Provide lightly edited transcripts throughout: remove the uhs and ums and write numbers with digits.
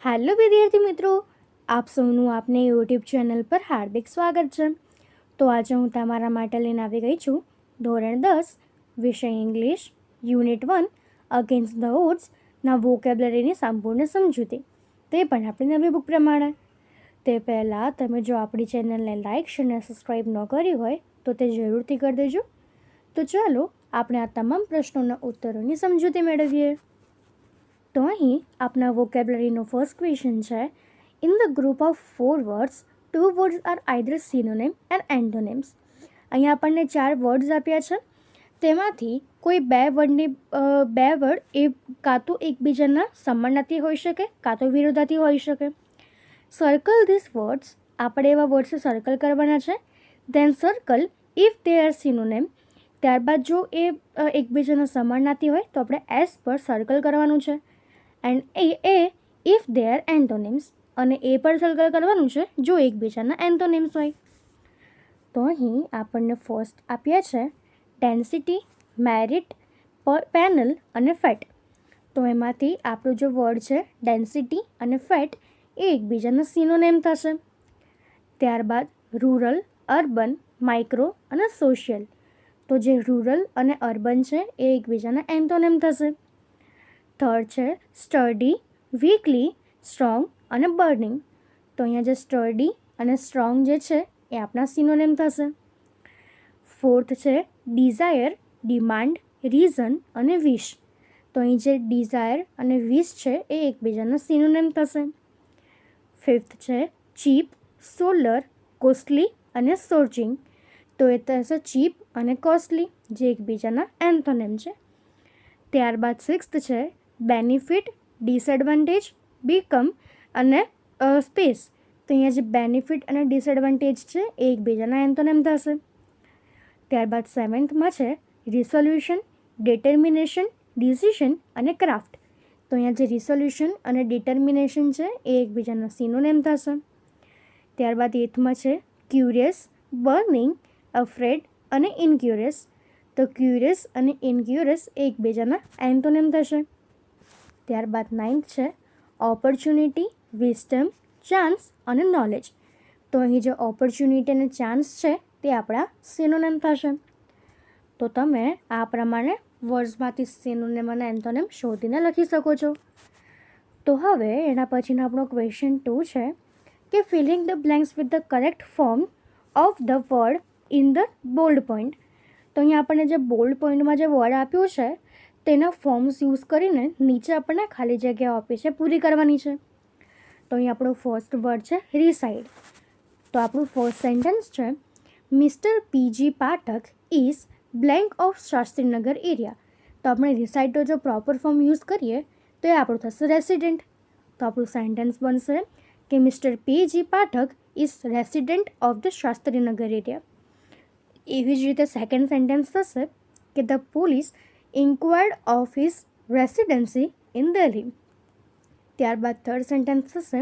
Hello વિદ્યાર્થી મિત્રો, આપ સૌનું આપને યુટ્યુબ ચેનલ પર હાર્દિક સ્વાગત છે. તો આજે હું તમારા માટે લઈને આવી ગઈ છું ધોરણ 10 વિષય ઇંગ્લિશ યુનિટ 1 અગેન્સ્ટ ધ ઓડ્સના વોકેબ્લરીની સંપૂર્ણ સમજૂતી, તે પણ આપણી નવી બુક પ્રમાણે. તે પહેલાં તમે જો આપણી ચેનલને લાઇક અને સબસ્ક્રાઈબ ન કરી હોય તો તે જરૂરથી કરી દેજો. તો ચાલો આપણે આ તમામ પ્રશ્નોના ઉત્તરોની સમજૂતી મેળવીએ. તો અહીં આપણા વોકેબ્લરીનો ફર્સ્ટ ક્વેશ્ચન છે, in the group of 4 words 2 words R either synonym and antonyms. અહીંયા આપણને 4 વર્ડ્સ આપ્યા છે, તેમાંથી કોઈ બે વર્ડ એ કાં તો એકબીજાના સમાનાર્થી હોઈ શકે કાં તો વિરોધાર્થી હોઈ શકે. સર્કલ ધીસ વર્ડ્સ, આપણે એવા વર્ડ્સ સર્કલ કરવાના છે. Then circle if they are synonym, ત્યારબાદ જો એ એકબીજાના સમાનાર્થી હોય તો આપણે એસ પર સર્કલ કરવાનું છે. And A if they R antonyms, અને એ પર સર્કલ કરવાનું છે જો એકબીજાના એન્ટોનિમ્સ હોય. તો અહીં આપણને ફર્સ્ટ આપ્યા છે ડેન્સિટી, મેરિટ, પેનલ અને ફેટ. તો એમાંથી આપણું જે વર્ડ છે ડેન્સિટી અને ફેટ એ એકબીજાના સિનોનિમ થશે. ત્યારબાદ રૂરલ, અર્બન, માઇક્રો અને સોશિયલ. તો જે રૂરલ અને અર્બન છે એ એકબીજાના એન્ટોનિમ થશે. થર્ડ છે સ્ટર્ડી, વીકલી, સ્ટ્રોંગ અને બર્નિંગ. તો અહીંયા જે સ્ટર્ડી અને સ્ટ્રોંગ જે છે એ આપણા સિનોનિમ થશે. ફોર્થ છે ડિઝાયર, ડિમાન્ડ, રીઝન અને વિશ. તો અહીં જે ડિઝાયર અને વિશ છે એ એકબીજાના સિનોનિમ થશે. ફિફ્થ છે ચીપ, સોલર, કોસ્ટલી અને સોર્ચિંગ. તો એ થશે ચીપ અને કોસ્ટલી, જે એકબીજાના એન્થોનિમ છે. ત્યારબાદ સિક્સ્થ છે બેનિફિટ, ડિસએડવાન્ટેજ, બીકમ અને સ્પેસ. તો અહીંયા જે બેનિફિટ અને ડિસએડવાન્ટેજ છે એ એકબીજાના એન્થોનિમ થશે. ત્યારબાદ સેવન્થમાં છે રિસોલ્યુશન, ડિટર્મિનેશન, ડિસિશન અને ક્રાફ્ટ. તો અહીંયા જે રિસોલ્યુશન અને ડિટર્મિનેશન છે એ એકબીજાના સિનોનિમ થશે. ત્યારબાદ એથમાં છે ક્યુરિયસ, બર્નિંગ, અફ્રેડ અને ઇનક્યુરિયસ. તો ક્યુરિયસ અને ઇનક્યુરિયસ એ એકબીજાના એન્થોનિમ થશે. ત્યારબાદ નાઇન્થ છે ઓપોર્ચ્યુનિટી, વિઝડમ, ચાન્સ અને નોલેજ. તો અહીં જે ઓપોર્ચ્યુનિટી અને ચાન્સ છે તે આપણા સિનોનિમ થશે. તો તમે આ પ્રમાણે વર્ડ્સમાંથી સિનોનિમ અને એન્થોનિમ શોધીને લખી શકો છો. તો હવે એના પછીનો આપણો ક્વેશ્ચન 2 છે કે filling the blanks with the correct form of the word in the bold point. તો અહીંયા આપણને જે બોલ્ડ પોઈન્ટમાં જે વર્ડ આપ્યું છે તેના ફોર્મ્સ યુઝ કરીને નીચે આપણને ખાલી જગ્યાઓ આપી છે પૂરી કરવાની છે. તો અહીં આપણું ફર્સ્ટ વર્ડ છે રિસાઇડ. તો આપણું ફર્સ્ટ સેન્ટેન્સ છે mister P G Pathak is blank of Shastrinagar area. તો આપણે રિસાઇડનો જો પ્રોપર ફોર્મ યુઝ કરીએ તો એ આપણું થશે રેસિડેન્ટ. તો આપણું સેન્ટેન્સ બનશે કે mister P G Pathak is resident of the Shastrinagar area. એવી જ રીતે સેકન્ડ સેન્ટેન્સ થશે કે the police inquired of his residency in Delhi. ત્યારબાદ થર્ડ સેન્ટેન્સ થશે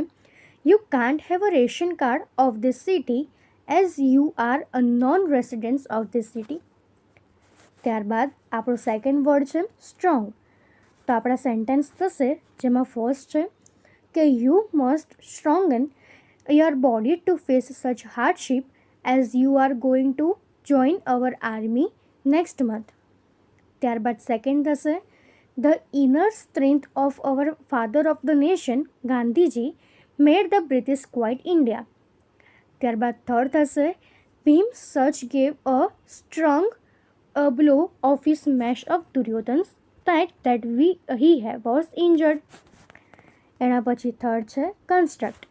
you can't have a ration card of this city as you are a non residents of this city. ત્યારબાદ આપણો second word છે strong. તો આપણા sentence થશે જેમાં first છે કે you must strengthen your body to face such hardship as you are going to join our army next month. ત્યારબાદ સેકન્ડ થશે the inner strength of our father of the nation Gandhiji made the British quit India. ત્યારબાદ third થશે Bhim such gave a strong blow of his smash of Duryodhan's that he was injured. એના પછી third છે construct.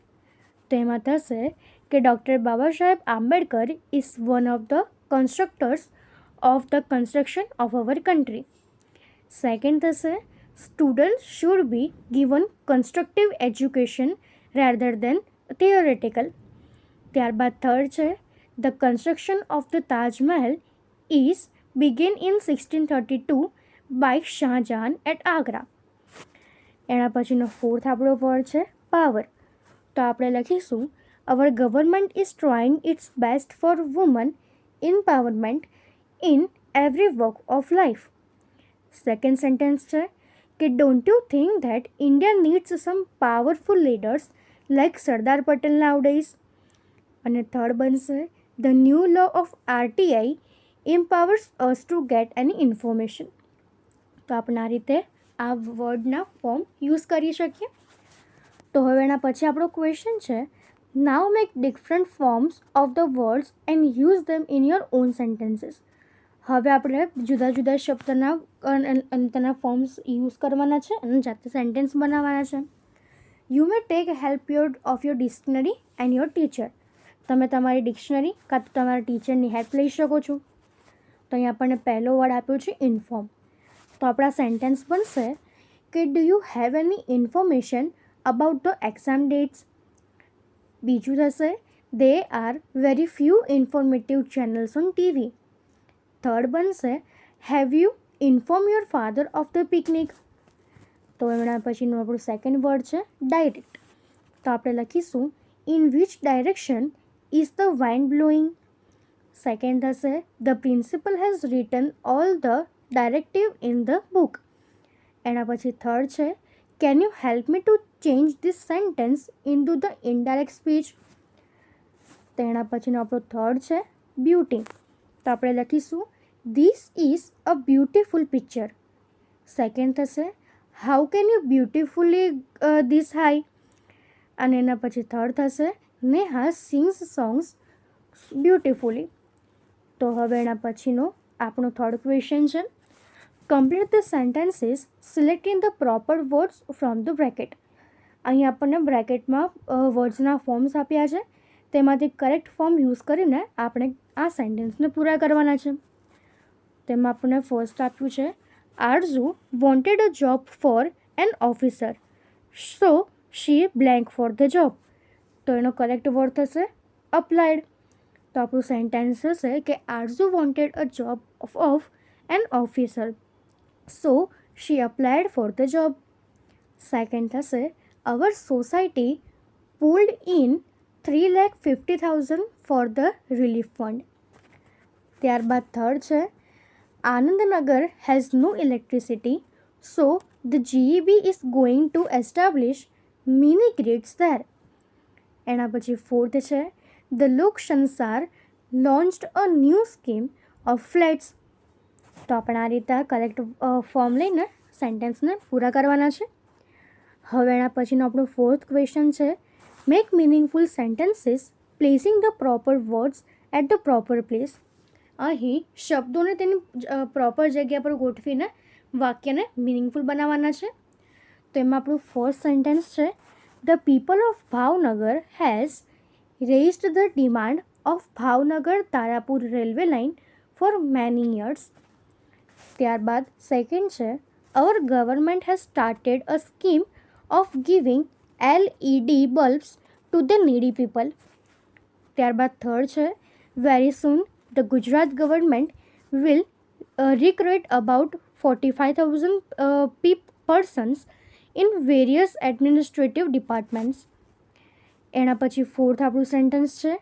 તો એમાં થશે કે doctor Baba Saheb Ambedkar is one of the constructors of the construction of our country. Second થશે students should be given constructive education rather than theoretical. ત્યારબાદ third છે the construction of the Taj Mahal is begin in 1632 by Shah Jahan at Agra. એના પછીનો fourth આપણો word છે power. તો આપણે લખીશું our government is trying its best for woman empowerment in every walk of life. Second sentence છે કે don't you think that India needs some powerful leaders like Sardar Patel nowadays. અને થર્ડ બનશે the new law of RTI empowers us to get any information. તો આપણે આ રીતે આ વર્ડના form use કરી શકીએ. તો હવે એના પછી આપણો ક્વેશ્ચન છે, now make different forms of the words and use them in your own sentences. હવે આપણે જુદા જુદા શબ્દના અંતના ફોર્મ્સ યુઝ કરવાના છે અને જાતે સેન્ટેન્સ બનાવવાના છે. You may take help of your dictionary and your teacher. તમે તમારી ડિક્શનરી કાં તો તમારા ટીચરની હેલ્પ લઈ શકો છો. તો અહીં આપણને પહેલો વર્ડ આપ્યો છે ઇન્ફોર્મ. તો આપણા સેન્ટેન્સ બનશે કે do you have any information about the exam dates. બીજું થશે they are very few informative channels on TV. Third બનશે have you inform your father of the picnic. તો એના પછીનું આપણું સેકન્ડ વર્ડ છે ડાયરેક્ટ. તો આપણે લખીશું in which direction is the wind blowing. Second થશે the principal has written all the directive in the book. એના પછી થર્ડ છે can you help me to change this sentence in to the indirect speech. તેના પછીનો આપણો third છે beauty. તો આપણે લખીશું this is a beautiful picture. Second થશે how can you beautifully this high. અને એના પછી થર્ડ થશે નેહા સિંગ્સ સોંગ્સ બ્યુટિફુલી. તો હવે એના પછીનો આપણો થર્ડ ક્વેશ્ચન છે complete the sentences selecting the proper words from the bracket. અહીં આપણને બ્રેકેટમાં વર્ડ્સના ફોર્મ્સ આપ્યા છે, તેમાંથી કરેક્ટ ફોર્મ યુઝ કરીને આપણે આ સેન્ટેન્સને પૂરા કરવાના છે. તેમાં આપણને ફર્સ્ટ આપ્યું છે Arzoo wanted a job for an officer so she blank for the job. તો એનો કરેક્ટ વર્ડ થશે અપ્લાઇડ. તો આપણું સેન્ટેન્સ હશે કે Arzoo wanted a job of an officer so she applied for the job. Second થશે our society pulled in 3,50,000 for the relief fund. ત્યારબાદ third છે Anandnagar has no electricity so the GEB is going to establish mini grids there. એના પછી fourth છે the Lok Sansar launched a new scheme of flats. તો આપણે આ રીતે કરેક્ટ ફોર્મ લઈને સેન્ટેન્સને પૂરા કરવાના છે. હવે એના પછીનો આપણો ફોર્થ ક્વેશ્ચન છે make meaningful sentences placing the proper words at the proper place. અહીં શબ્દોને તેની પ્રોપર જગ્યા પર ગોઠવીને વાક્યને મિનિંગફુલ બનાવવાના છે. તો એમાં આપણું ફર્સ્ટ સેન્ટેન્સ છે the people of Bhavnagar has raised the demand of Bhavnagar Tarapur railway line for many years. ત્યારબાદ સેકન્ડ છે our government has started a scheme of giving LED bulbs to the needy people. ત્યારબાદ third છે very soon the Gujarat government will recruit about 45,000 persons in various administrative departments. એના પછી fourth આપણું sentence છે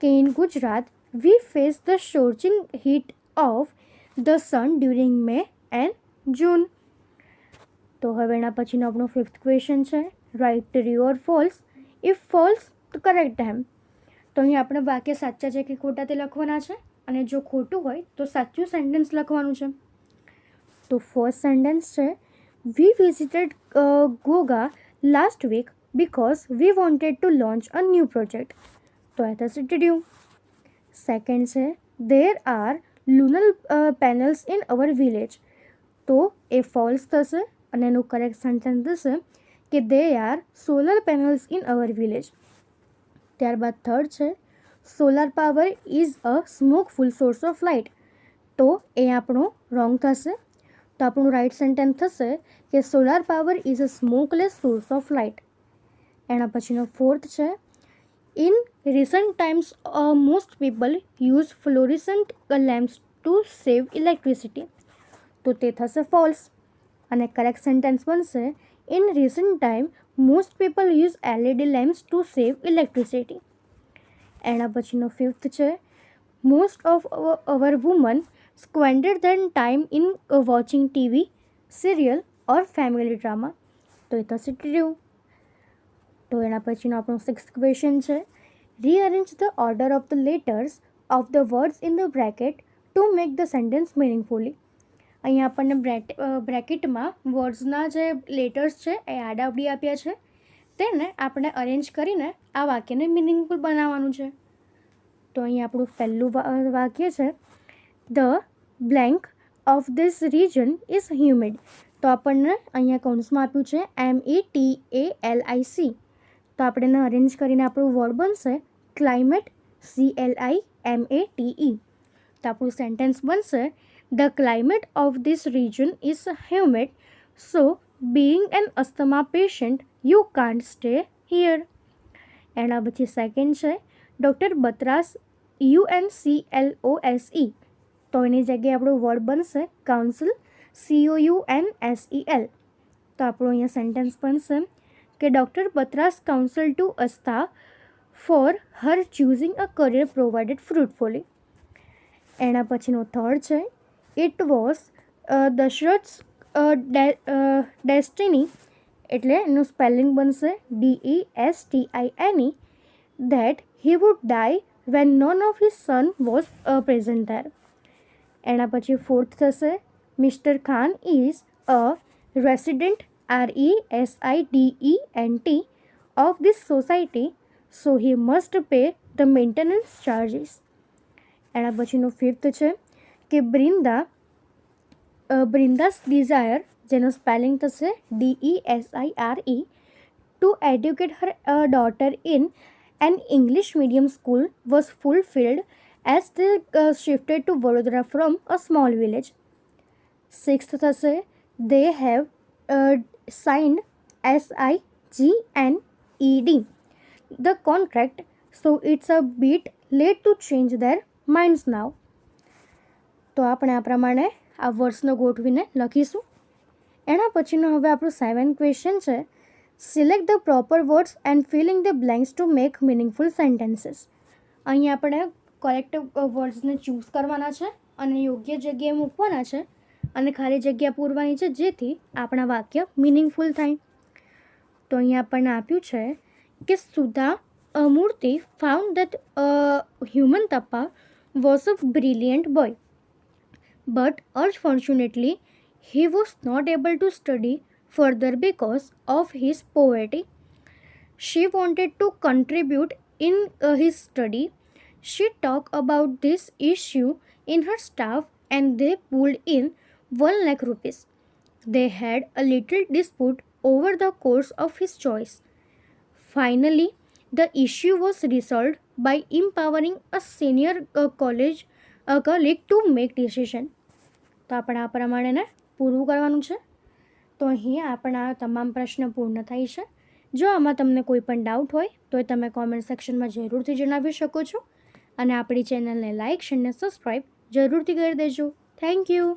કે in Gujarat we face the scorching heat of the sun during May and June. તો હવે એના પછીનો આપણો ફિફ્થ ક્વેશ્ચન છે write true or false. If false તો કરેક્ટ એમ. તો અહીં આપણે વાક્ય સાચા છે કે ખોટા તે લખવાના છે અને જો ખોટું હોય તો સાચું સેન્ટેન્સ લખવાનું છે. તો ફર્સ્ટ સેન્ટેન્સ છે we visited Goga last week because we wanted to launch a new project. તો એ થશે ટ્રુ. સેકન્ડ છે there are lunar panels in our village. તો એ ફોલ્સ થશે અને એનું કરેક્ટ સેન્ટેન્સ થશે કે they are solar panels in our village. ત્યારબાદ થર્ડ છે solar power is a smokeful source of light. તો એ આપણું રોંગ થશે. તો આપણું રાઇટ સેન્ટેન્સ થશે કે solar power is a smokeless source of light. એના પછીનો ફોર્થ છે in recent times most people use fluorescent lamps to save electricity. તો તે થશે ફોલ્સ અને કરેક્ટ સેન્ટેન્સ બનશે in recent time most people use LED lamps to save electricity. એના પછીનો ફિફ્થ છે most of our women squandered then time in watching TV serial or family drama? તો એ થશે ટ્રુ. તો એના પછીનો આપણો 6th ક્વેશ્ચન છે, rearrange the order of the letters of the words in the bracket to make the sentence મિનિંગફુલી. અહીંયા આપણને બ્રેકેટમાં વર્ડ્સના જે લેટર્સ છે એ આડાવડી આપ્યા છે, તેને આપણે અરેન્જ કરીને આ વાક્યને મિનિંગફુલ બનાવવાનું છે. તો અહીં આપણું પહેલું વાક્ય છે, the blank of this region is humid. તો આપણને અહીંયા કૌંસમાં આપ્યું છે METALIC. તો આપણે એને અરેન્જ કરીને આપણું વર્ડ બનશે ક્લાઇમેટ, CLIMATE. તો આપણું સેન્ટેન્સ બનશે, the climate of this region is humid, so being an asthma patient you can't stay here. એના પછી સેકન્ડ છે, ડૉક્ટર બત્રાસ UNCLOSE. તો એની જગ્યાએ આપણું વર્ડ બનશે કાઉન્સિલ, COUNSEL. તો આપણું અહીંયા સેન્ટેન્સ બનશે કે doctor Batra's council to Astha for her choosing a career provided fruitfully. એના પછીનો થર્ડ છે, ઇટ વોઝ દશરથ્સ ડેસ્ટિની, એટલે એનું સ્પેલિંગ બનશે DESTINE, that he would die when none of his son was present there. એના પછી ફોર્થ થશે, mister Khan is a resident RESIDENT of this society, so he must pay the maintenance charges. એના પછીનું fifth છે કે Brinda's desire, જેનો spelling થશે DESIRE, to educate her daughter in an English medium school was fulfilled as they shifted to Vadodara from a small village. Sixth થશે, they have signed SIGNED the contract, so it's a bit late to change their minds now. તો આપણે આ પ્રમાણે આ વર્ડ્સનો ગોઠવીને લખીશું. એના પછીનો હવે આપણું 7th ક્વેશ્ચન છે, select the proper words and filling the blanks to make meaningful sentences. અહીં આપણે કરેક્ટ વર્ડ્સને ચૂઝ કરવાના છે અને યોગ્ય જગ્યાએ મૂકવાના છે અને ખાલી જગ્યા પૂરવાની છે, જેથી આપણા વાક્ય મિનિંગફુલ થાય. તો અહીં આપણને આપ્યું છે કે Sudha Murthy found that Hanumanthappa was a brilliant boy, but unfortunately he was not able to study further because of his poverty. She wanted to contribute in his study. She talked about this issue in her staff and they pulled in 1 lakh rupees. They had a little dispute over the course of his choice. Finally, the issue was resolved by empowering a senior colleague to make decision. તો આપણે આ પ્રમાણે પૂરું કરવાનું છે. તો અહીં આપણા તમામ પ્રશ્ન પૂર્ણ થાય છે. જો આમાં તમને કોઈ પણ ડાઉટ હોય તો એ તમે કોમેન્ટ સેક્શનમાં જરૂરથી જણાવી શકો છો અને આપણી ચેનલને લાઇક અને સબસ્ક્રાઈબ જરૂરથી કરી દેજો. Thank you.